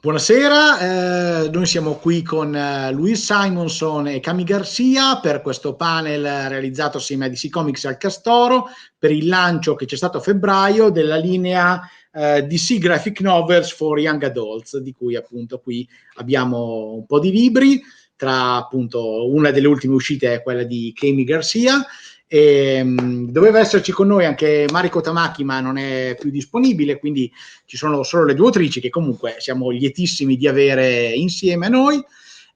Buonasera, noi siamo qui con Louise Simonson e Kami Garcia per questo panel realizzato assieme a DC Comics al Castoro per il lancio che c'è stato a febbraio della linea DC Graphic Novels for Young Adults, di cui appunto qui abbiamo un po' di libri, tra appunto una delle ultime uscite è quella di Kami Garcia. E, doveva esserci con noi anche Mariko Tamaki, ma non è più disponibile, quindi ci sono solo le due autrici che comunque siamo lietissimi di avere insieme a noi.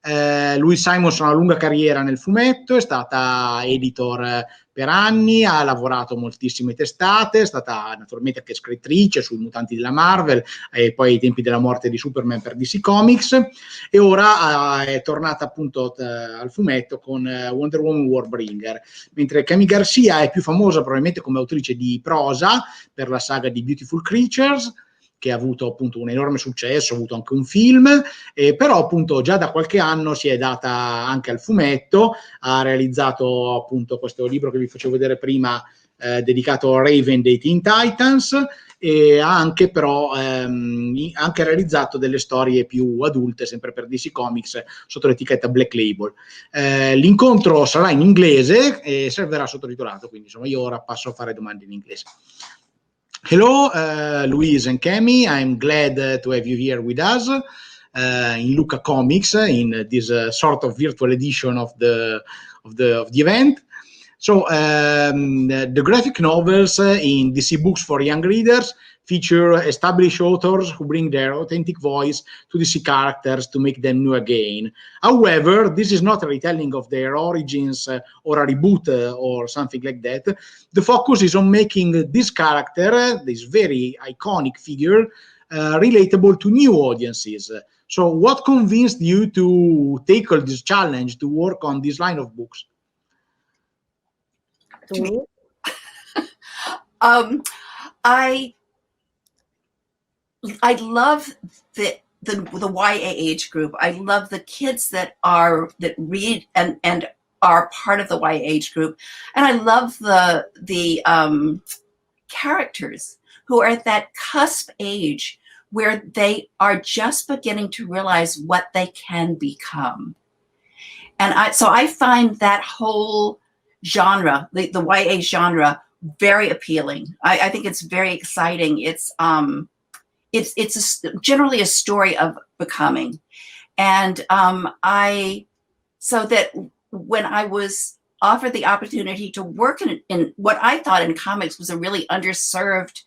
Louise Simonson ha una lunga carriera nel fumetto, è stata editor per anni, ha lavorato moltissime testate, è stata naturalmente anche scrittrice sui mutanti della Marvel e poi ai tempi della morte di Superman per DC Comics, e ora è tornata appunto al fumetto con Wonder Woman Warbringer, mentre Kami Garcia è più famosa probabilmente come autrice di prosa per la saga di Beautiful Creatures, che ha avuto appunto un enorme successo, ha avuto anche un film, però appunto già da qualche anno si è data anche al fumetto, ha realizzato appunto questo libro che vi facevo vedere prima, dedicato a Raven dei Teen Titans, e ha anche però anche realizzato delle storie più adulte, sempre per DC Comics, sotto l'etichetta Black Label. L'incontro sarà in inglese e verrà sottotitolato, quindi insomma io ora passo a fare domande in inglese. Hello, Louise and Kami. I'm glad to have you here with us in Lucca Comics in this sort of virtual edition of the event. So the graphic novels in DC Books for Young Readers feature established authors who bring their authentic voice to DC characters to make them new again. However, this is not a retelling of their origins or a reboot or something like that. The focus is on making this character, this very iconic figure, relatable to new audiences. So what convinced you to tackle this challenge, to work on this line of books? I love the YA age group. I love the kids that read and are part of the YA age group, and I love the characters who are at that cusp age where they are just beginning to realize what they can become. And so I find that whole genre, the YA genre, very appealing. I think it's very exciting. It's generally a story of becoming. And so that when I was offered the opportunity to work in what I thought in comics was a really underserved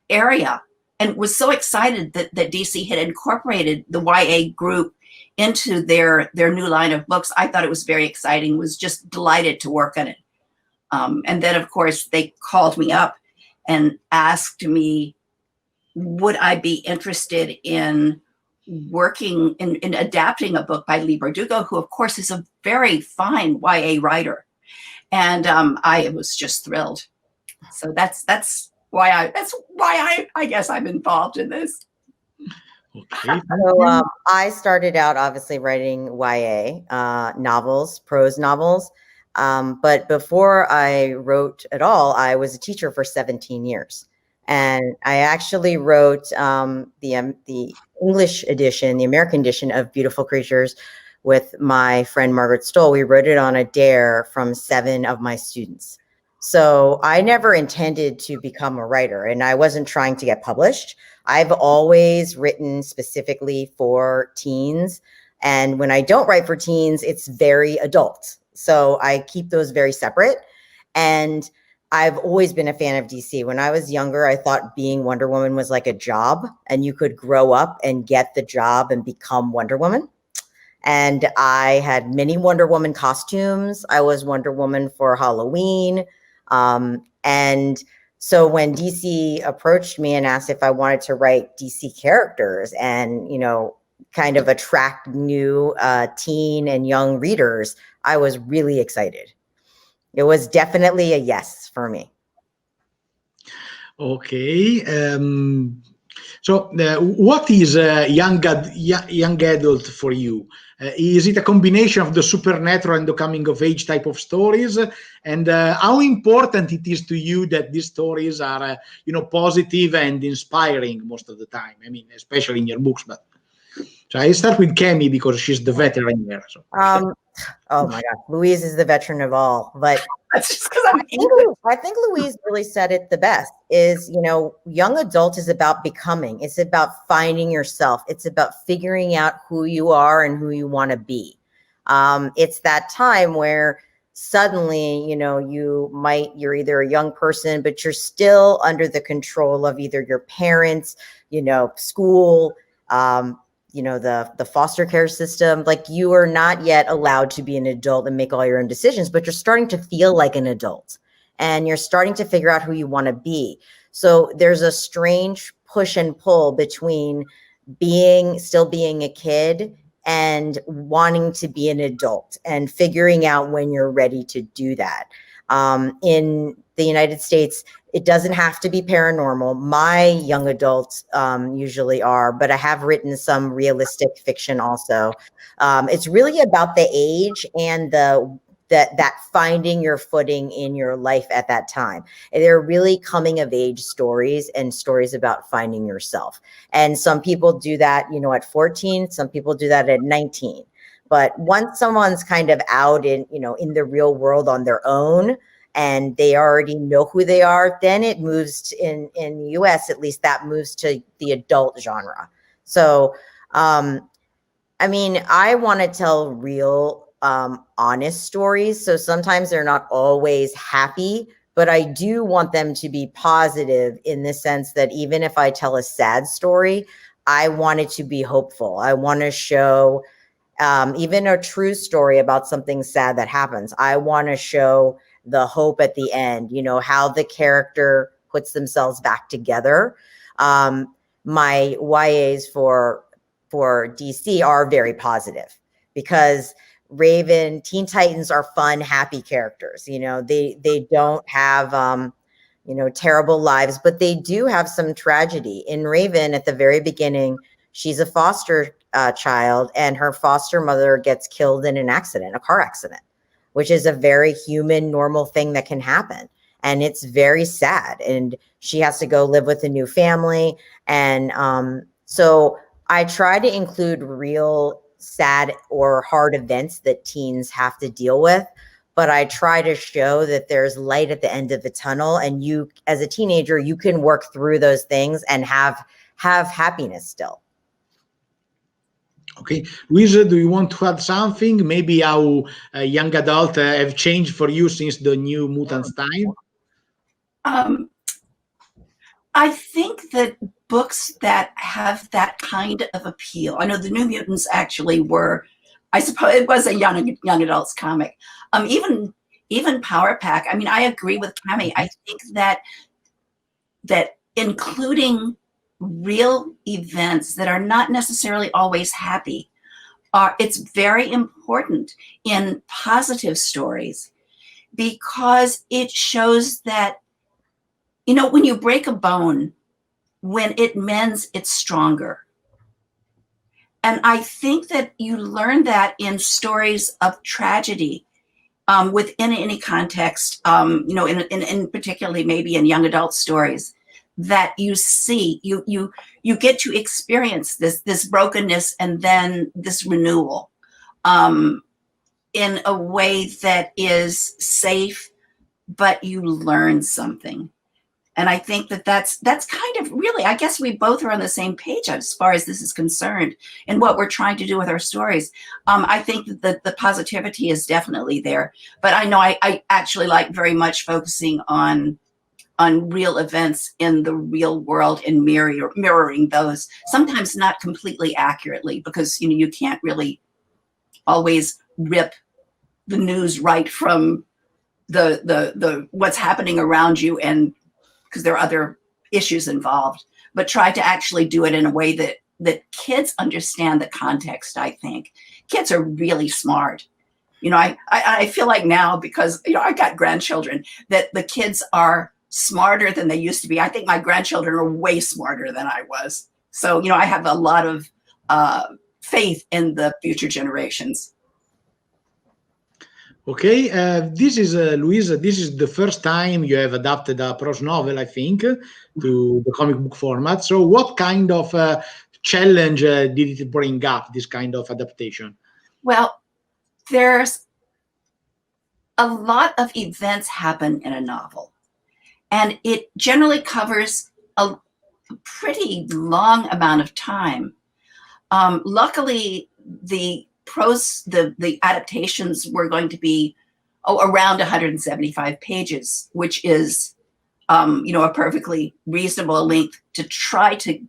area, and was so excited that DC had incorporated the YA group into their new line of books, I thought it was very exciting, was just delighted to work on it. And then, of course, they called me up and asked me, would I be interested in working in adapting a book by Lee Bardugo, who, of course, is a very fine YA writer. And I was just thrilled. So that's why I guess I'm involved in this. Okay. So I started out obviously writing YA novels, prose novels. But before I wrote at all, I was a teacher for 17 years. And I actually wrote the English edition, the American edition of Beautiful Creatures with my friend Margaret Stoll. We wrote it on a dare from 7 of my students. So I never intended to become a writer, and I wasn't trying to get published. I've always written specifically for teens. And when I don't write for teens, it's very adult. So I keep those very separate. And I've always been a fan of DC. When I was younger, I thought being Wonder Woman was like a job, and you could grow up and get the job and become Wonder Woman. And I had many Wonder Woman costumes. I was Wonder Woman for Halloween. And so when DC approached me and asked if I wanted to write DC characters and, kind of attract new teen and young readers, I was really excited. It was definitely a yes for me. Okay. So what is young adult for you? Is it a combination of the supernatural and the coming of age type of stories? And how important it is to you that these stories are, positive and inspiring most of the time? I mean, especially in your books, but. So I start with Kami because she's the veteran here. So. Oh my God, Louise is the veteran of all, but that's just because I'm angry. I think Louise really said it the best is, you know, young adult is about becoming. It's about finding yourself. It's about figuring out who you are and who you want to be. It's that time where suddenly, you know, you're either a young person, but you're still under the control of either your parents, you know, school, you know, the foster care system. Like, you are not yet allowed to be an adult and make all your own decisions, but you're starting to feel like an adult and you're starting to figure out who you want to be. So there's a strange push and pull between still being a kid and wanting to be an adult and figuring out when you're ready to do that. In the United States, it doesn't have to be paranormal. My young adults usually are, but I have written some realistic fiction also. It's really about the age and that finding your footing in your life at that time. And they're really coming of age stories and stories about finding yourself. And some people do that, you know, at 14, some people do that at 19. But once someone's kind of out in, you know, in the real world on their own, and they already know who they are, then it moves in the US, at least that moves to the adult genre. So, I mean, I want to tell real, honest stories. So sometimes they're not always happy, but I do want them to be positive in the sense that even if I tell a sad story, I want it to be hopeful. I want to show, even a true story about something sad that happens, I want to show the hope at the end, you know, how the character puts themselves back together. My YAs for DC are very positive because Teen Titans are fun, happy characters. You know, they don't have, you know, terrible lives, but they do have some tragedy. In Raven, at the very beginning, she's a foster child, and her foster mother gets killed in an accident, a car accident, which is a very human, normal thing that can happen. And it's very sad. And she has to go live with a new family. And so I try to include real sad or hard events that teens have to deal with. But I try to show that there's light at the end of the tunnel. And you, as a teenager, you can work through those things and have happiness still. Okay, Louise, do you want to add something? Maybe how young adult have changed for you since the New Mutants time? I think that books that have that kind of appeal. I know the New Mutants actually were, I suppose it was a young adults comic. Even Power Pack. I mean, I agree with Kami. I think that including real events that are not necessarily always happy it's very important in positive stories, because it shows that, you know, when you break a bone, when it mends, it's stronger. And I think that you learn that in stories of tragedy, within any context, you know, in particularly maybe in young adult stories, that you see, you get to experience this brokenness and then this renewal in a way that is safe, but you learn something. And I think that that's kind of really, I guess we both are on the same page as far as this is concerned and what we're trying to do with our stories. I think that the positivity is definitely there, but I know I actually like very much focusing on real events in the real world and mirroring those, sometimes not completely accurately, because, you know, you can't really always rip the news right from the what's happening around you, and because there are other issues involved, but try to actually do it in a way that kids understand the context. I think kids are really smart. You know, I feel like now, because, you know, I got grandchildren, that the kids are smarter than they used to be. I think my grandchildren are way smarter than I was. So, you know, I have a lot of faith in the future generations. Okay, this is Louise. This is the first time you have adapted a prose novel, I think, to the comic book format. So, what kind of challenge did it bring up, this kind of adaptation? Well, there's a lot of events happen in a novel, and it generally covers a pretty long amount of time. Luckily, the adaptations were going to be around 175 pages, which is, a perfectly reasonable length to try to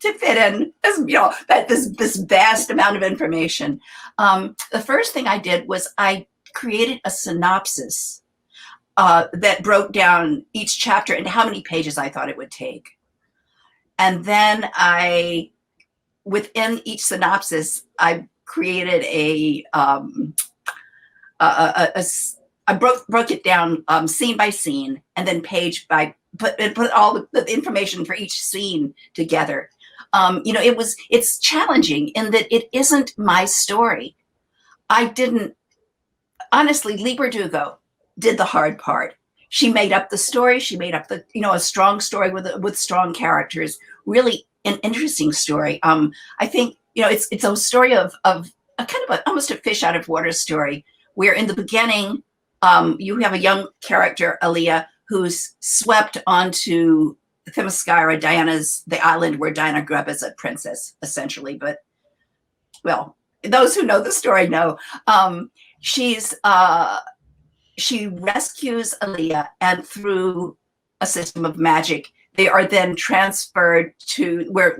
fit in, this vast amount of information. The first thing I did was I created a synopsis that broke down each chapter into how many pages I thought it would take. And then within each synopsis, I created I broke it down scene by scene, and then page by put all the information for each scene together. It's challenging in that it isn't my story. Honestly, Lee Berdugo did the hard part. She made up the story. She made up a strong story with strong characters, really an interesting story. I think, it's a story of a kind of almost a fish out of water story, where in the beginning, you have a young character, Aaliyah, who's swept onto Themyscira, the island where Diana grew up as a princess, essentially. But, well, those who know the story know. She rescues Aaliyah, and through a system of magic, they are then transferred to where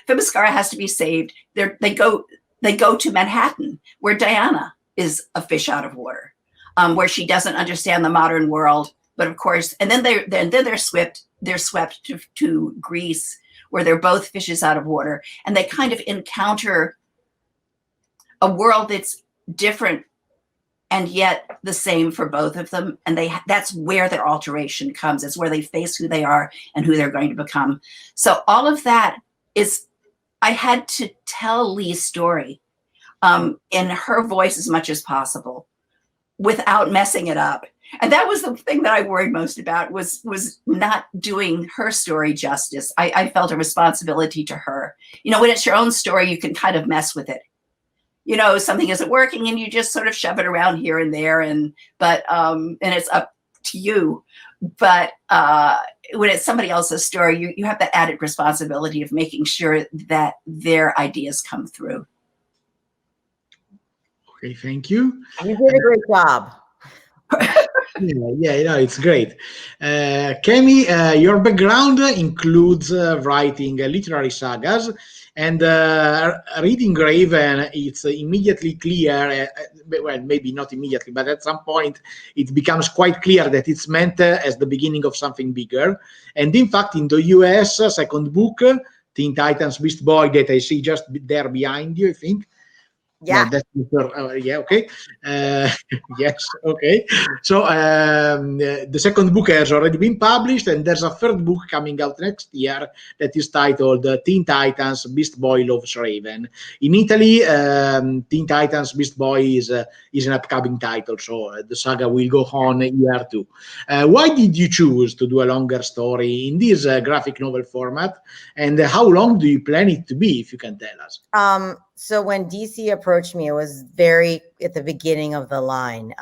Themyscira has to be saved. They go to Manhattan, where Diana is a fish out of water, where she doesn't understand the modern world. But of course, and then they're swept to Greece, where they're both fishes out of water, and they kind of encounter a world that's different and yet the same for both of them. And that's where their alteration comes. It's where they face who they are and who they're going to become. So all of that I had to tell Lee's story in her voice as much as possible without messing it up. And that was the thing that I worried most about, was not doing her story justice. I felt a responsibility to her. When it's your own story, you can kind of mess with it. Something isn't working and you just sort of shove it around here and there, and it's up to you. But when it's somebody else's story, you have that added responsibility of making sure that their ideas come through. Okay, thank you. You did a great job. Yeah, it's great. Kami, your background includes writing literary sagas, and reading Raven, it's immediately clear, well, maybe not immediately, but at some point it becomes quite clear that it's meant as the beginning of something bigger. And in fact, in the US, second book, Teen Titans Beast Boy, that I see just there behind you, I think. Yeah. No, that's yeah, okay. Yes, okay. So the second book has already been published, and there's a third book coming out next year that is titled Teen Titans Beast Boy Loves Raven. In Italy, Teen Titans Beast Boy is an upcoming title, so the saga will go on year 2. Why did you choose to do a longer story in this graphic novel format, and how long do you plan it to be, if you can tell us? So when DC approached me, it was very at the beginning of the line.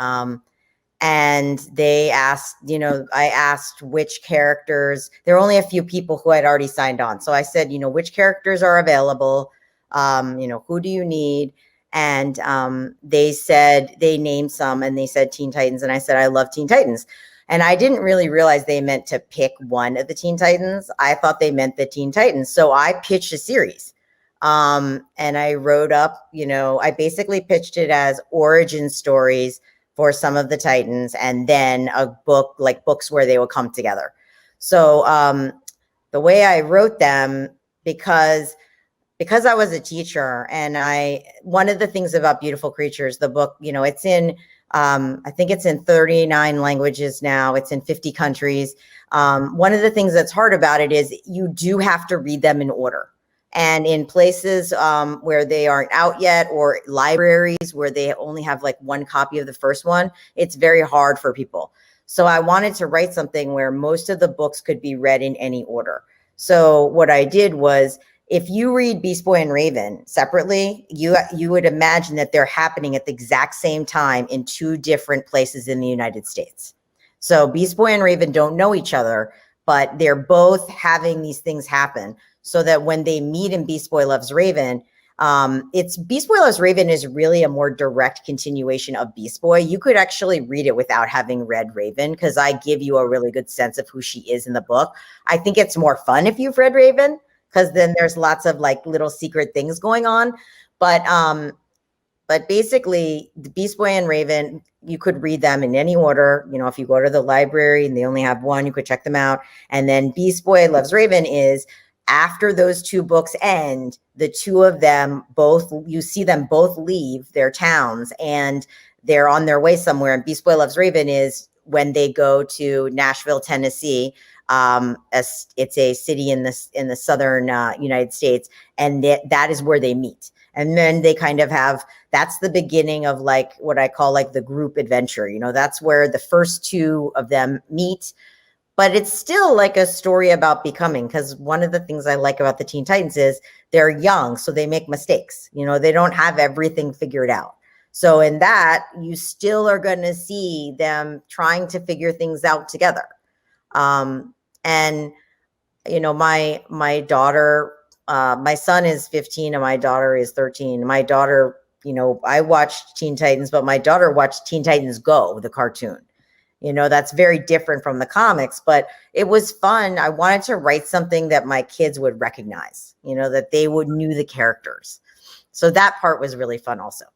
And they asked, I asked which characters. There were only a few people who had already signed on. So I said, which characters are available? Who do you need? And they said, they named some, and they said Teen Titans. And I said, I love Teen Titans. And I didn't really realize they meant to pick one of the Teen Titans. I thought they meant the Teen Titans. So I pitched a series. And I wrote up, I basically pitched it as origin stories for some of the Titans, and then a book, like books where they would come together. So the way I wrote them, because I was a teacher, and one of the things about Beautiful Creatures, the book, it's in, I think it's in 39 languages now. It's in 50 countries. One of the things that's hard about it is you do have to read them in order. And in places where they aren't out yet, or libraries where they only have like one copy of the first one, it's very hard for people. So I wanted to write something where most of the books could be read in any order. So what I did was, if you read Beast Boy and Raven separately, you would imagine that they're happening at the exact same time in two different places in the United States. So Beast Boy and Raven don't know each other, but they're both having these things happen so that when they meet in Beast Boy Loves Raven, it's Beast Boy Loves Raven is really a more direct continuation of Beast Boy. You could actually read it without having read Raven because I give you a really good sense of who she is in the book. I think it's more fun if you've read Raven because then there's lots of like little secret things going on. But basically the Beast Boy and Raven, you could read them in any order. You know, if you go to the library and they only have one, you could check them out. And then Beast Boy Loves Raven is after those two books end, the two of them both, you see them both leave their towns and they're on their way somewhere. And Beast Boy Loves Raven is when they go to Nashville, Tennessee. As it's a city in the southern United States, and that is where they meet. And then they kind of have, that's the beginning of like what I call like the group adventure. You know, that's where the first two of them meet. But it's still like a story about becoming, because one of the things I like about the Teen Titans is they're young, so they make mistakes. You know, they don't have everything figured out. So in that, you still are going to see them trying to figure things out together. And, you know, my daughter, my son is 15 and my daughter is 13. My daughter, you know, I watched Teen Titans, but my daughter watched Teen Titans Go, the cartoon. You know, that's very different from the comics, but it was fun. I wanted to write something that my kids would recognize, you know, that they would knew the characters. So that part was really fun also.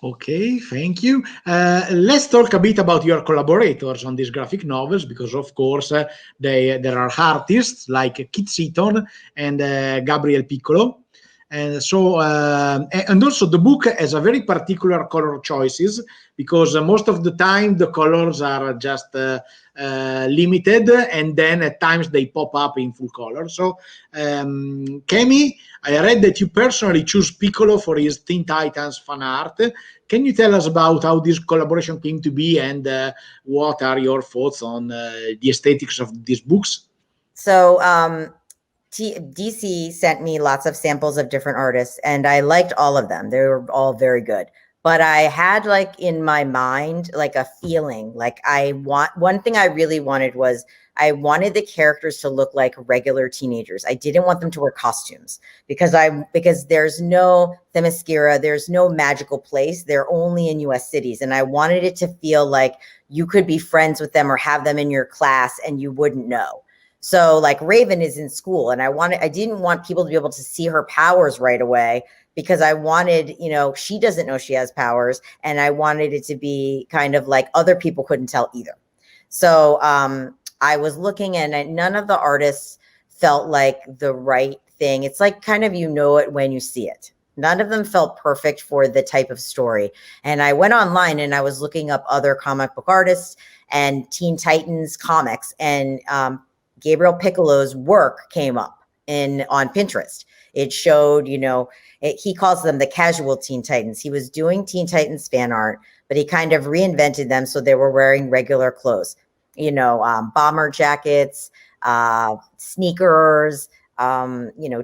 Okay, thank you. Let's talk a bit about your collaborators on these graphic novels, because of course there are artists like Kit Seaton and Gabriel Piccolo. And so, and also the book has a very particular color choices, because most of the time the colors are just limited, and then at times they pop up in full color. So, Kami, I read that you personally choose Piccolo for his Teen Titans fan art. Can you tell us about how this collaboration came to be, and what are your thoughts on the aesthetics of these books? So, DC sent me lots of samples of different artists, and I liked all of them. They were all very good. But I had like in my mind, like a feeling like one thing I really wanted was I wanted the characters to look like regular teenagers. I didn't want them to wear costumes because there's no Themyscira, there's no magical place. They're only in US cities. And I wanted it to feel like you could be friends with them or have them in your class and you wouldn't know. So like Raven is in school, and I didn't want people to be able to see her powers right away, because I wanted, you know, she doesn't know she has powers, and I wanted it to be kind of like other people couldn't tell either. So I was looking, and none of the artists felt like the right thing. It's like kind of, you know it when you see it. None of them felt perfect for the type of story. And I went online and I was looking up other comic book artists and Teen Titans comics, and Gabriel Piccolo's work came up on Pinterest. It showed, you know, he calls them the casual Teen Titans. He was doing Teen Titans fan art, but he kind of reinvented them so they were wearing regular clothes, you know, bomber jackets, sneakers, you know,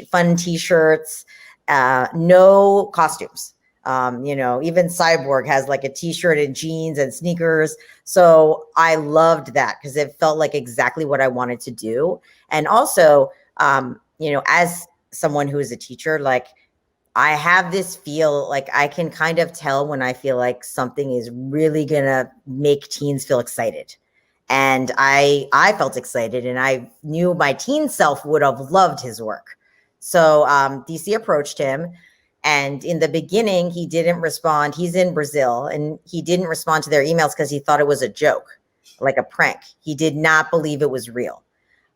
fun t-shirts, no costumes. You know, even Cyborg has like a t-shirt and jeans and sneakers. So I loved that because it felt like exactly what I wanted to do. And also, you know, as someone who is a teacher, like I have this feel like I can kind of tell when I feel like something is really going to make teens feel excited. And I felt excited, and I knew my teen self would have loved his work. So DC approached him. And in the beginning, he didn't respond. He's in Brazil, and he didn't respond to their emails because he thought it was a joke, like a prank. He did not believe it was real.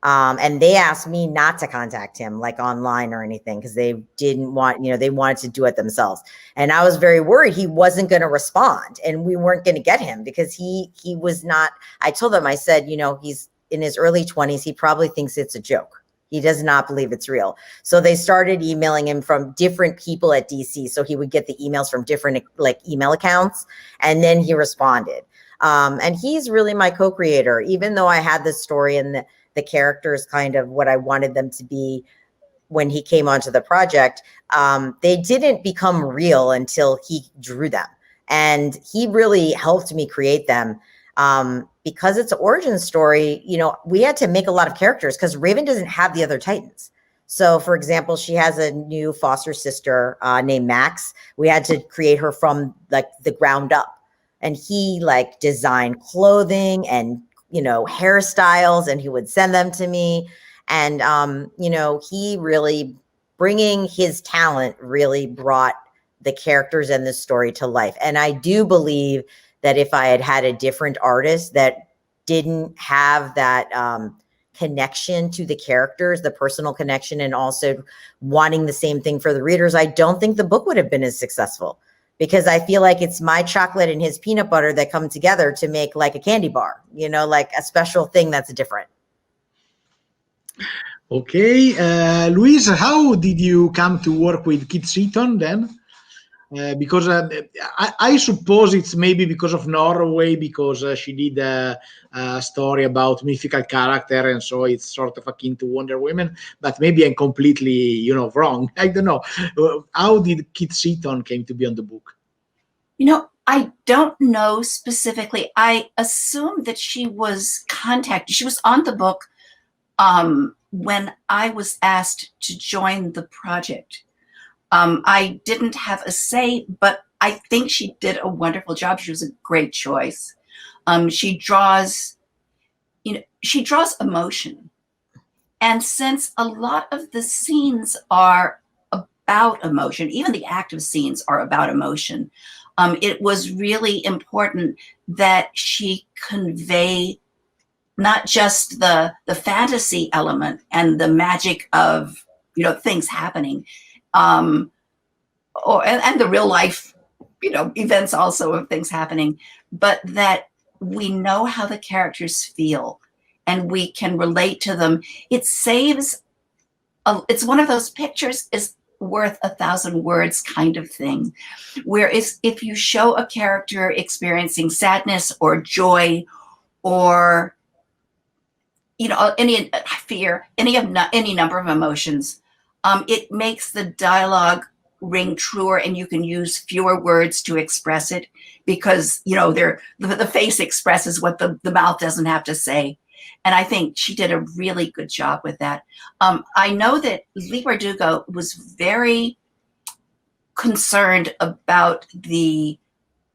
And they asked me not to contact him like online or anything, because they didn't want, you know, they wanted to do it themselves. And I was very worried he wasn't going to respond, and we weren't going to get him because he was not. I told them, I said, you know, he's in his early 20s. He probably thinks it's a joke. He does not believe it's real. So they started emailing him from different people at DC. So he would get the emails from different like email accounts. And then he responded. And he's really my co-creator, even though I had this story and the the characters kind of what I wanted them to be when he came onto the project, they didn't become real until he drew them. And he really helped me create them. Because it's an origin story, you know, we had to make a lot of characters because Raven doesn't have the other Titans. So, for example, she has a new foster sister named Max. We had to create her from like the ground up. And he like designed clothing and, you know, hairstyles, and he would send them to me. And, you know, he really bringing his talent really brought the characters and the story to life. And I do believe that if I had had a different artist that didn't have that connection to the characters, the personal connection, and also wanting the same thing for the readers, I don't think the book would have been as successful, because I feel like it's my chocolate and his peanut butter that come together to make like a candy bar, you know, like a special thing that's different. Okay. Louise, how did you come to work with Kit Seaton then? Because I suppose it's maybe because of Norway, because she did a story about mythical character, and so it's sort of akin to Wonder Woman. But maybe I'm completely, you know, wrong. I don't know. How did Kit Seaton came to be on the book? You know, I don't know specifically. I assume that she was contacted. She was on the book when I was asked to join the project. I didn't have a say, but I think she did a wonderful job. She was a great choice. She draws, you know, she draws emotion. And since a lot of the scenes are about emotion, even the active scenes are about emotion, it was really important that she convey not just the fantasy element and the magic of, you know, things happening, and the real life, you know, events also of things happening, but that we know how the characters feel and we can relate to them. It saves, it's one of those pictures is worth 1,000 words kind of thing, where if you show a character experiencing sadness or joy or, you know, any fear, any number of emotions, it makes the dialogue ring truer, and you can use fewer words to express it, because, you know, the face expresses what the mouth doesn't have to say. And I think she did a really good job with that. I know that Lee Bardugo was very concerned about the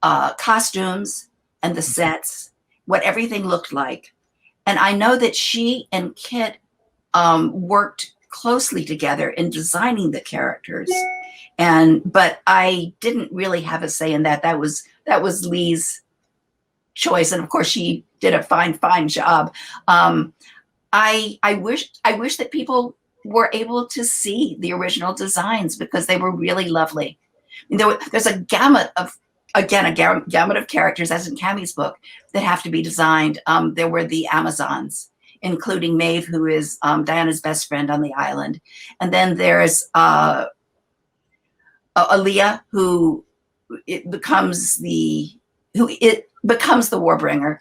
costumes and the sets, what everything looked like. And I know that she and Kit worked closely together in designing the characters. But I didn't really have a say in that. That was Lee's choice. And of course she did a fine job. I wish that people were able to see the original designs, because they were really lovely. There's a gamut of, again, a gamut of characters, as in Kami's book, that have to be designed. There were the Amazons, including Maeve, who is Diana's best friend on the island. And then there's Aaliyah, who becomes the Warbringer.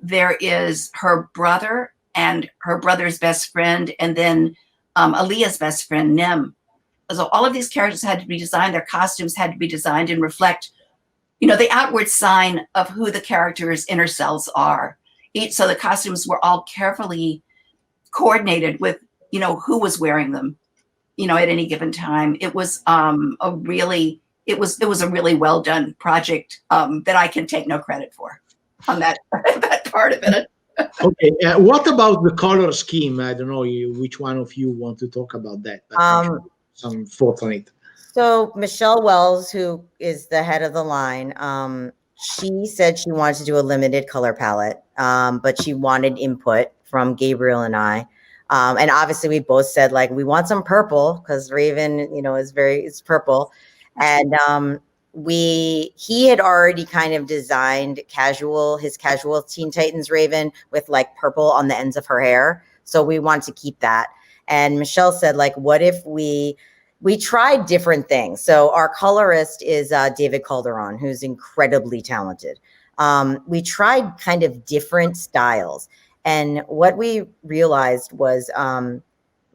There is her brother and her brother's best friend, and then Aaliyah's best friend, Nim. So all of these characters had to be designed. Their costumes had to be designed and reflect, you know, the outward sign of who the characters' inner selves are. So the costumes were all carefully coordinated with, you know, who was wearing them, you know, at any given time. It was a really well done project that I can take no credit for on that that part of it. Okay. What about the color scheme? I don't know which one of you want to talk about that. But some thoughts on it. So Michelle Wells, who is the head of the line, she said she wanted to do a limited color palette, but she wanted input from Gabriel and I. And obviously we both said, like, we want some purple, because Raven, you know, is purple. And he had already kind of designed his casual Teen Titans Raven with like purple on the ends of her hair. So we want to keep that. And Michelle said, like, what if we tried different things? So our colorist is David Calderon, who's incredibly talented. We tried kind of different styles. And what we realized was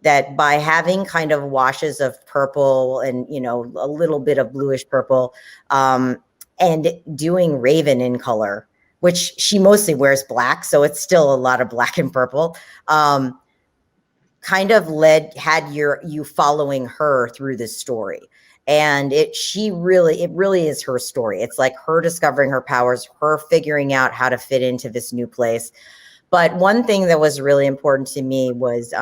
that by having kind of washes of purple and, you know, a little bit of bluish purple, and doing Raven in color, which she mostly wears black, so it's still a lot of black and purple, kind of had you following her through this story. And it really is her story. It's like her discovering her powers, her figuring out how to fit into this new place. But one thing that was really important to me was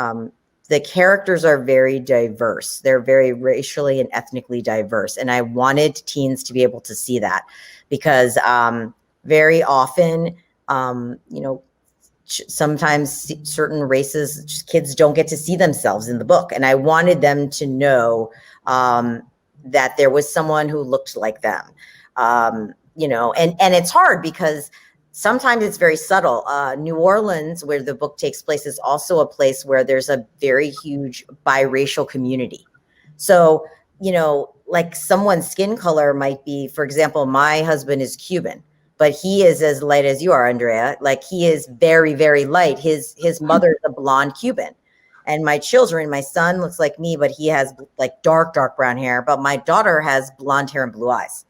the characters are very diverse. They're very racially and ethnically diverse. And I wanted teens to be able to see that, because very often, you know, sometimes certain races, just kids don't get to see themselves in the book. And I wanted them to know that there was someone who looked like them, you know, and it's hard because sometimes it's very subtle. New Orleans, where the book takes place, is also a place where there's a very huge biracial community. So, you know, like someone's skin color might be, for example, my husband is Cuban, but he is as light as you are, Andrea. Like he is very, very light. His mother is a blonde Cuban. And my children, my son looks like me, but he has like dark brown hair. But my daughter has blonde hair and blue eyes.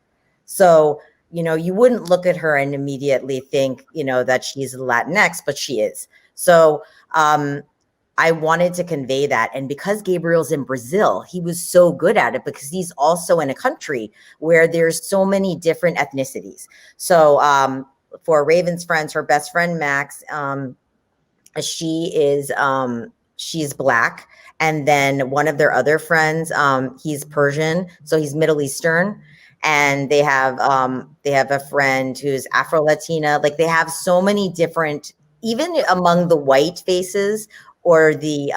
So, you know, you wouldn't look at her and immediately think, you know, that she's Latinx, but she is. So I wanted to convey that. And because Gabriel's in Brazil, he was so good at it because he's also in a country where there's so many different ethnicities. So for Raven's friends, her best friend, Max, she's Black. And then one of their other friends, he's Persian, so he's Middle Eastern. And they have a friend who's Afro-Latina. Like they have so many different, even among the white faces or the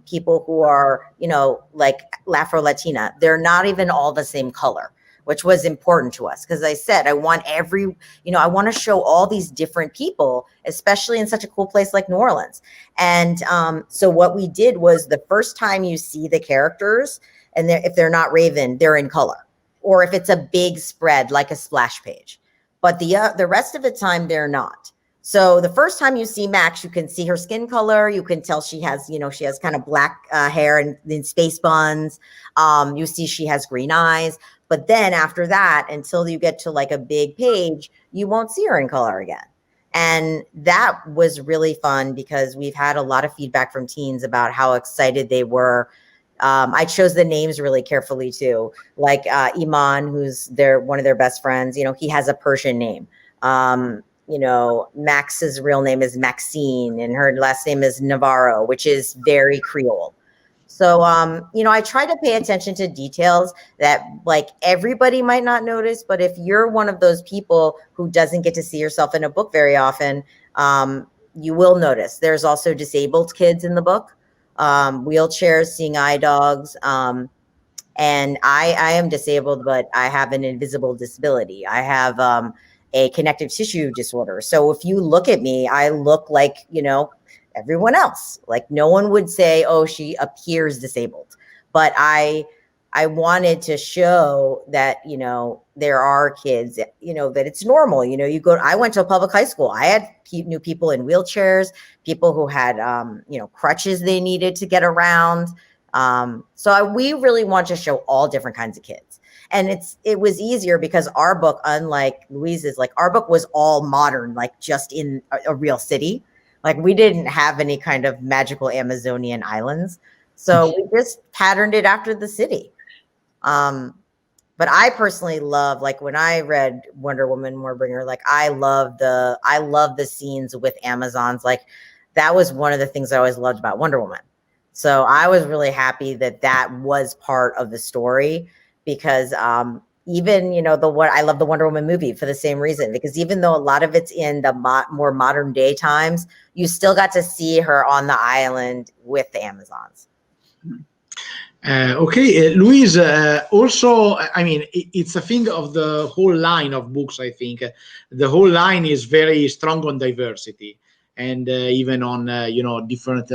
people who are, you know, like Afro-Latina, they're not even all the same color, which was important to us. Because I said, I want I want to show all these different people, especially in such a cool place like New Orleans. And so what we did was the first time you see the characters, and if they're not Raven, they're in color. Or if it's a big spread, like a splash page. But the rest of the time, they're not. So the first time you see Max, you can see her skin color. You can tell she has kind of black hair and then space buns. You see she has green eyes. But then after that, until you get to like a big page, you won't see her in color again. And that was really fun because we've had a lot of feedback from teens about how excited they were. I chose the names really carefully too. Like Iman, who's one of their best friends, you know, he has a Persian name. You know, Max's real name is Maxine and her last name is Navarro, which is very Creole. So, you know, I try to pay attention to details that like everybody might not notice, but if you're one of those people who doesn't get to see yourself in a book very often, you will notice. There's also disabled kids in the book. Wheelchairs, seeing eye dogs. And I am disabled, but I have an invisible disability. I have a connective tissue disorder. So if you look at me, I look like, you know, everyone else. Like no one would say, oh, she appears disabled. But I wanted to show that, you know, there are kids, you know, that it's normal. You know, I went to a public high school. I knew people in wheelchairs, people who had, you know, crutches they needed to get around. So we really want to show all different kinds of kids. And it was easier because our book, unlike Louise's, like our book was all modern, like just in a real city. Like we didn't have any kind of magical Amazonian islands. So we just patterned it after the city. But I personally love, like when I read Wonder Woman Warbringer, like I love the scenes with Amazons. Like that was one of the things I always loved about Wonder Woman. So I was really happy that was part of the story because even, you know, I love the Wonder Woman movie for the same reason, because even though a lot of it's in the more modern day times, you still got to see her on the island with the Amazons. Okay, Louise, also, I mean, it's a thing of the whole line of books, I think. The whole line is very strong on diversity and even on, you know, different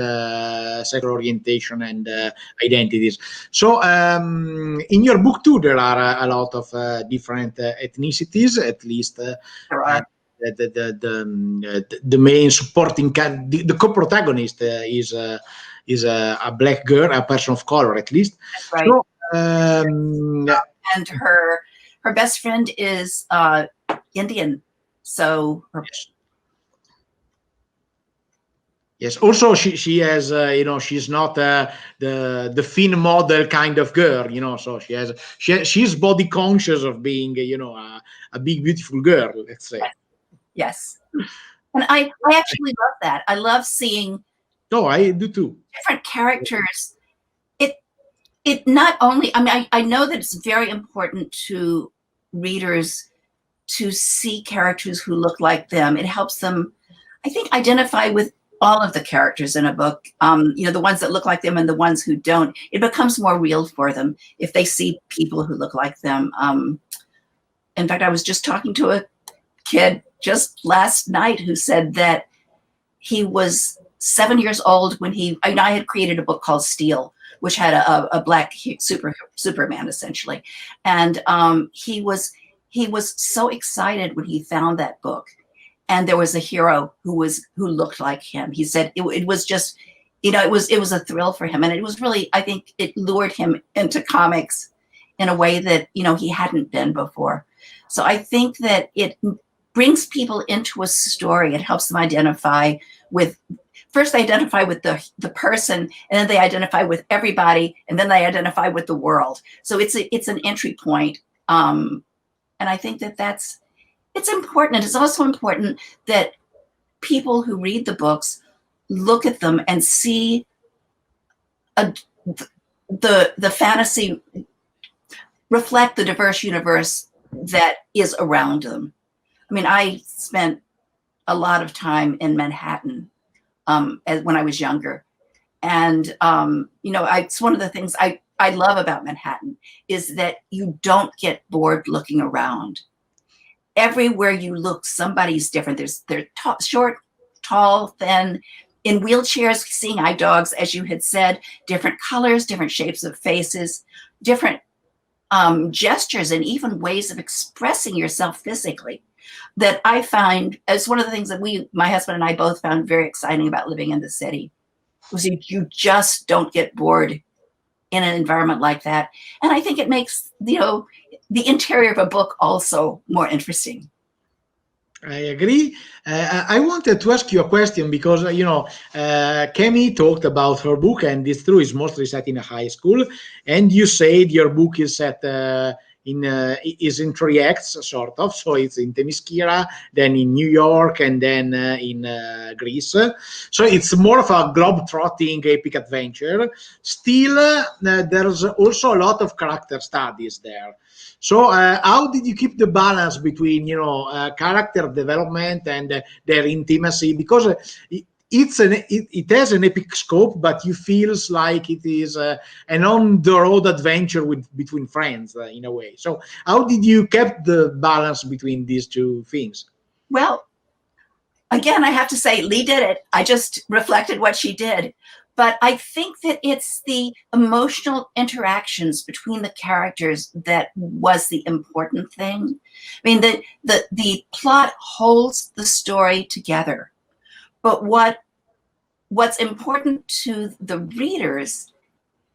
sexual orientation and identities. So in your book, too, there are a lot of different ethnicities, at least. There are. the main supporting the co-protagonist is a black girl, a person of color at least. Right. So, and her best friend is Indian. So yes. Also, she has she's not the thin model kind of girl, So she's body conscious of being a big beautiful girl. Let's say. Yes. And I actually love that. I love seeing. Oh, I do too. Different characters. It not only, I mean, I know that it's very important to readers to see characters who look like them. It helps them, I think, identify with all of the characters in a book, the ones that look like them and the ones who don't. It becomes more real for them if they see people who look like them. In fact, I was just talking to a kid just last night who said that he was 7 years old when I had created a book called Steel, which had a black Superman essentially, and he was so excited when he found that book, and there was a hero who looked like him. He said it was just, it was a thrill for him, and it was really, I think it lured him into comics in a way that he hadn't been before. So I think that it brings people into a story. It helps them identify with. First, they identify with the person, and then they identify with everybody, and then they identify with the world. So it's an entry point, and I think it's important. And it's also important that people who read the books look at them and see the fantasy reflect the diverse universe that is around them. I mean, I spent a lot of time in Manhattan. When I was younger. And, it's one of the things I love about Manhattan is that you don't get bored looking around. Everywhere you look, somebody's different. They're short, tall, thin, in wheelchairs, seeing eye dogs, as you had said, different colors, different shapes of faces, different gestures, and even ways of expressing yourself physically. That I find as one of the things that my husband and I both found very exciting about living in the city, was you just don't get bored in an environment like that. And I think it makes, the interior of a book also more interesting. I agree. I wanted to ask you a question because, Kami talked about her book, and it's true, it's mostly set in a high school. And you said your book is set is in 3 acts, sort of. So it's in Themyscira, then in New York, and then in Greece. So it's more of a globe-trotting epic adventure. Still, there's also a lot of character studies there. So how did you keep the balance between, character development and their intimacy? Because it has an epic scope, but you feels like it is an on-the-road adventure between friends in a way. So how did you keep the balance between these two things? Well, again, I have to say, Lee did it. I just reflected what she did. But I think that it's the emotional interactions between the characters that was the important thing. I mean, the plot holds the story together. But what's important to the readers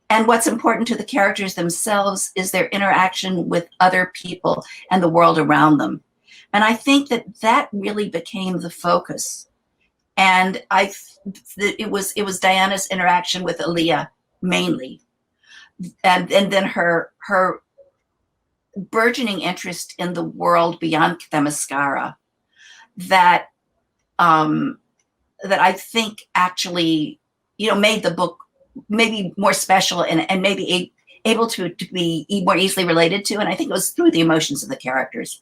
and what's important to the characters themselves is their interaction with other people and the world around them. And I think that really became the focus. And it was Diana's interaction with Aaliyah mainly, and then her burgeoning interest in the world beyond Themyscira that I think actually made the book maybe more special and maybe able to be more easily related to. And I think it was through the emotions of the characters.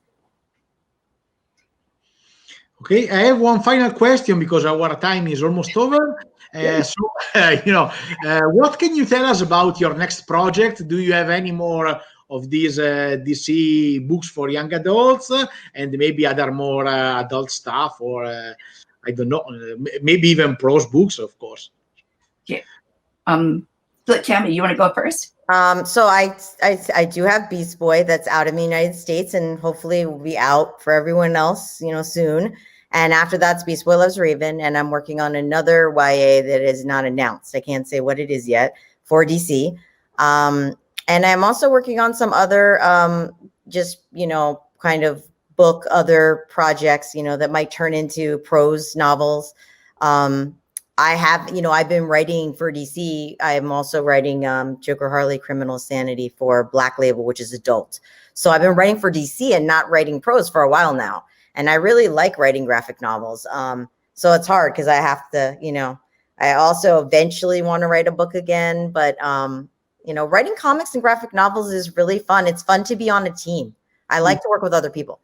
Okay, I have one final question because our time is almost over. What can you tell us about your next project? Do you have any more of these DC books for young adults and maybe other more adult stuff, or I don't know, maybe even prose books, of course? Yeah. The Look, Kami, you want to go first? So I do have Beast Boy that's out in the United States, and hopefully will be out for everyone else, soon. And after that's Beast Boy Loves Raven, and I'm working on another YA that is not announced. I can't say what it is yet for DC. And I'm also working on some other kind of book, other projects, that might turn into prose novels. I have, I've been writing for DC. I'm also writing Joker Harley Criminal Sanity for Black Label, which is adult. So I've been writing for DC and not writing prose for a while now. And I really like writing graphic novels. So it's hard because I have to, I also eventually want to write a book again. But, writing comics and graphic novels is really fun. It's fun to be on a team. I like to work with other people.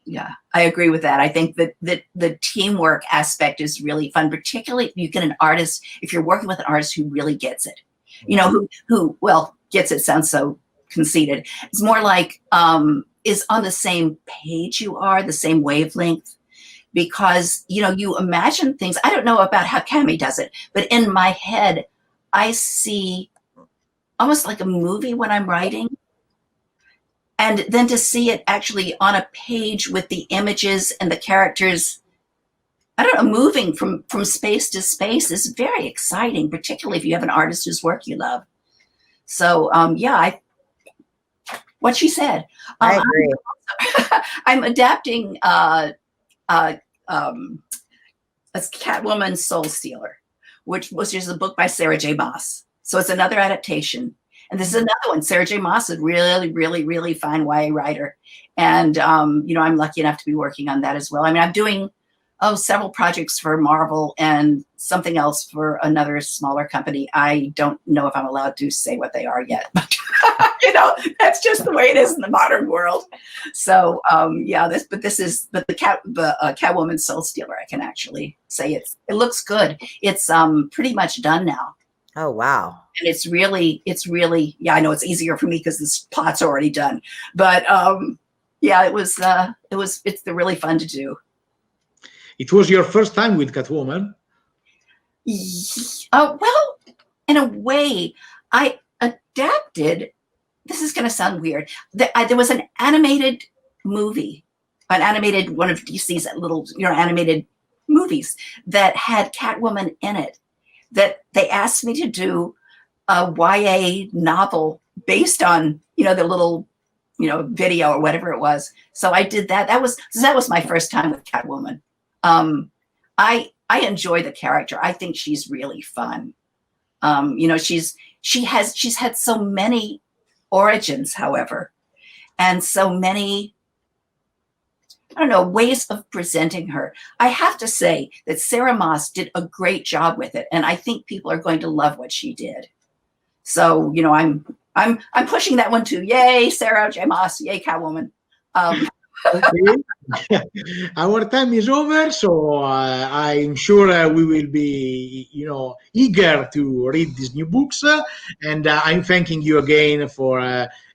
Yeah, I agree with that. I think that the teamwork aspect is really fun, particularly if you get an artist, if you're working with an artist who really gets it, who gets it sounds so conceited. It's more like is on the same page you are, the same wavelength, because, you imagine things. I don't know about how Kami does it, but in my head, I see almost like a movie when I'm writing. And then to see it actually on a page with the images and the characters, I don't know, moving from space to space is very exciting, particularly if you have an artist whose work you love. So, what she said. I agree. I'm adapting a Catwoman Soul Stealer, which is a book by Sarah J. Maas. So it's another adaptation. And this is another one. Sarah J. Maas is a really, really, really fine YA writer. And, I'm lucky enough to be working on that as well. I mean, I'm doing several projects for Marvel and something else for another smaller company. I don't know if I'm allowed to say what they are yet, but, that's just the way it is in the modern world. So, the Catwoman Soul Stealer, I can actually say it looks good. It's pretty much done now. Oh, wow. And it's really, I know it's easier for me because this plot's already done, but it's really fun to do. It was your first time with Catwoman? Well, in a way, I adapted, this is going to sound weird. There was an animated movie, one of DC's little, animated movies that had Catwoman in it, that they asked me to do a YA novel based on, the little, video or whatever it was. So I did that. That was my first time with Catwoman. I enjoy the character. I think she's really fun. She's had so many origins, however, and so many, ways of presenting her. I have to say that Sarah Maas did a great job with it, and I think people are going to love what she did. So, I'm pushing that one too. Yay, Sarah J. Maas. Yay, Catwoman. Okay. Our time is over, so I'm sure we will be, eager to read these new books. And I'm thanking you again for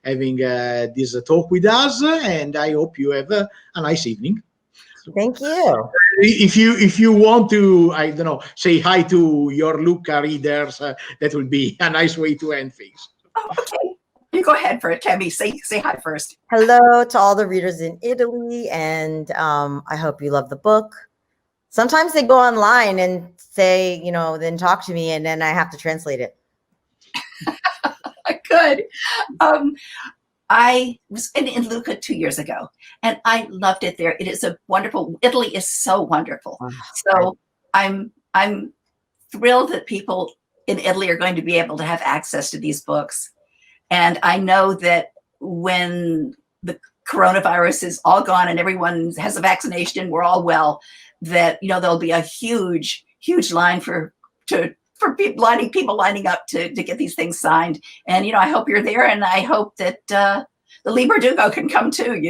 having this talk with us. And I hope you have a nice evening. Thank you. If you want to, say hi to your Lucca readers, that will be a nice way to end things. Oh, okay. You go ahead for it, Kami. Say hi first. Hello to all the readers in Italy, and I hope you love the book. Sometimes they go online and say, then talk to me, and then I have to translate it. Good. I was in Lucca 2 years ago, and I loved it there. It is Italy is so wonderful. Oh, so I'm thrilled that people in Italy are going to be able to have access to these books. And I know that when the coronavirus is all gone and everyone has a vaccination and we're all well, that, there'll be a huge, huge line for people lining up to get these things signed. And, I hope you're there, and I hope that the Liberdugo can come too,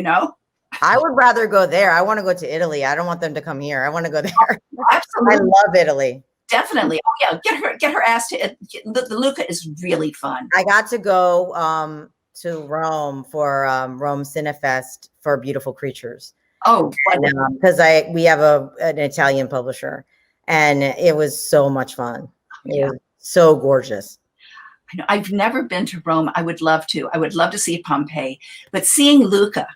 I would rather go there. I want to go to Italy. I don't want them to come here. I want to go there. Oh, absolutely. I love Italy. Definitely. Oh yeah, get her ass to it. The Lucca is really fun. I got to go to Rome for Rome Cinefest for Beautiful Creatures. Oh, because we have an Italian publisher, and it was so much fun. It was So gorgeous. I know, I've never been to Rome. I would love to. I would love to see Pompeii, but seeing Lucca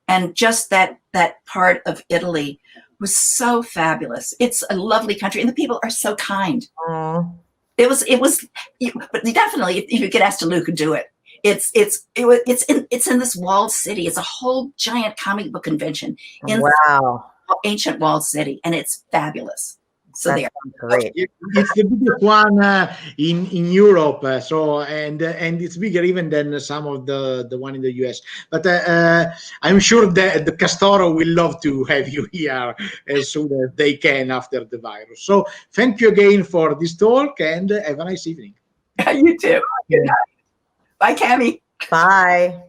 and just that part of Italy was so fabulous. It's a lovely country, and the people are so kind. Aww. It was, but definitely, if you get asked to Lucca, do it. It's in this walled city. It's a whole giant comic book convention in Wow. ancient walled city, and it's fabulous. So That there. great. It's the biggest one in Europe, and it's bigger even than some of the one in the US. But I'm sure that the Castoro will love to have you here as soon as they can after the virus. So thank you again for this talk, and have a nice evening. You too. Good night. Bye, Kami. Bye.